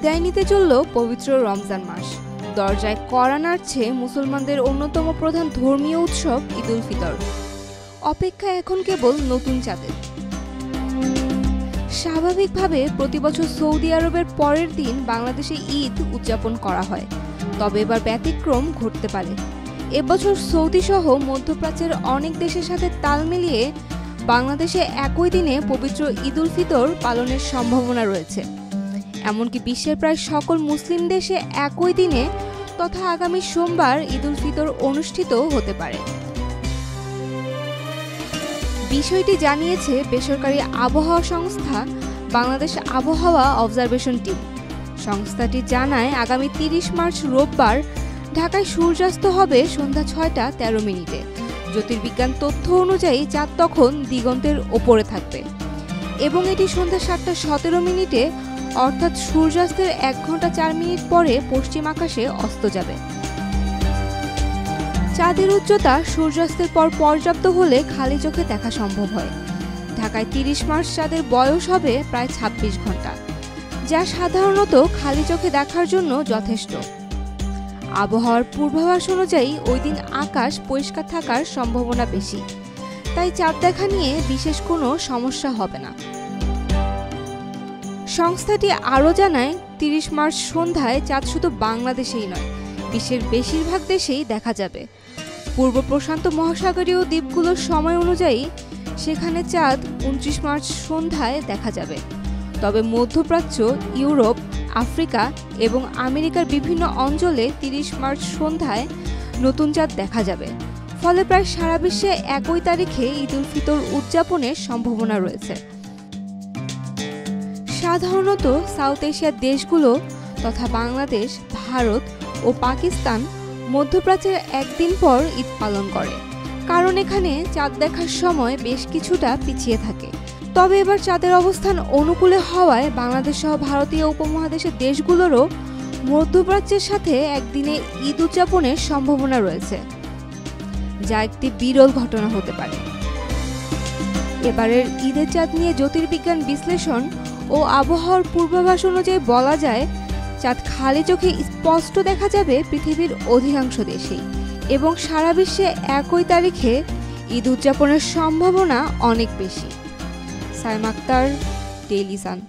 বিদায় নিতে চলল পবিত্র রমজান মাস। দরজায় কড়া নাড়ছে মুসলমানদের অন্যতম প্রধান ধর্মীয় উৎসব ঈদ উল ফিতর। অপেক্ষা এখন কেবল নতুন চাঁদের। স্বাভাবিকভাবে প্রতিবছর সৌদি আরবের পরের দিন বাংলাদেশে ঈদ উদযাপন করা হয়, তবে এবার ব্যতিক্রম ঘটতে পারে। এবছর সৌদি সহ মধ্যপ্রাচ্যের অনেক দেশের সাথে তাল মিলিয়ে বাংলাদেশে একই দিনে পবিত্র ঈদ উল ফিতর পালনের সম্ভাবনা রয়েছে। এমনকি বিশ্বের প্রায় সকল মুসলিম দেশে একই দিনে তথা আগামী সোমবার ঈদ উল ফিতর অনুষ্ঠিত হতে পারে। বিষয়টি জানিয়েছে বেসরকারি আবহাওয়া সংস্থা বাংলাদেশ আবহাওয়া অবজারভেশন টিম। সংস্থাটি জানায়, আগামী 30 মার্চ রোববার ঢাকায় সূর্যাস্ত হবে সন্ধ্যা 6টা 13 মিনিটে। জ্যোতির্বিজ্ঞান তথ্য অনুযায়ী চাঁদ তখন দিগন্তের ওপরে থাকবে এবং এটি সন্ধ্যা 7টা 17 মিনিটে অর্থাৎ সূর্যাস্তের 1 ঘন্টা 4 মিনিট পরে পশ্চিম আকাশে অস্ত যাবে। চাঁদের উচ্চতা সূর্যাস্তের পর পর্যাপ্ত হলে খালি চোখে দেখা সম্ভব হয়। ঢাকায় 30 মার্চ চাঁদের বয়স হবে প্রায় 26 ঘন্টা, যা সাধারণত খালি চোখে দেখার জন্য যথেষ্ট। আবহাওয়ার পূর্বাভাস অনুযায়ী ওই দিন আকাশ পরিষ্কার থাকার সম্ভাবনা বেশি, তাই চাঁদ দেখা নিয়ে বিশেষ কোনো সমস্যা হবে না। সংস্থাটি আরও জানায়, 30 মার্চ সন্ধ্যায় চাঁদ শুধু বাংলাদেশেই নয়, বিশ্বের বেশিরভাগ দেশেই দেখা যাবে। পূর্ব প্রশান্ত মহাসাগরীয় দ্বীপগুলোর সময় অনুযায়ী সেখানে চাঁদ 29 মার্চ সন্ধ্যায় দেখা যাবে। তবে মধ্যপ্রাচ্য, ইউরোপ, আফ্রিকা এবং আমেরিকার বিভিন্ন অঞ্চলে 30 মার্চ সন্ধ্যায় নতুন চাঁদ দেখা যাবে। ফলে প্রায় সারা বিশ্বে একই তারিখে ঈদ উল ফিতর উদযাপনের সম্ভাবনা রয়েছে। সাধারণত সাউথ এশিয়ার দেশগুলো তথা বাংলাদেশ, ভারত ও পাকিস্তান মধ্যপ্রাচ্যের একদিন পর ঈদ পালন করে, কারণ এখানে চাঁদ দেখার সময় বেশ কিছুটা পিছিয়ে থাকে। তবে এবার চাঁদের অবস্থান অনুকূলে হওয়ায় বাংলাদেশ সহ ভারতীয় উপমহাদেশের দেশগুলোরও মধ্যপ্রাচ্যের সাথে একদিনে ঈদ উদযাপনের সম্ভাবনা রয়েছে, যা একটি বিরল ঘটনা হতে পারে। এবারের ঈদের চাঁদ নিয়ে জ্যোতির্বিজ্ঞান বিশ্লেষণ ও আবহাওয়ার পূর্বাভাস অনুযায়ী বলা যায়, চাঁদ খালি চোখে স্পষ্ট দেখা যাবে পৃথিবীর অধিকাংশ দেশেই এবং সারা বিশ্বে একই তারিখে ঈদ উদযাপনের সম্ভাবনা অনেক বেশি। Saima Akter, Daily Sun.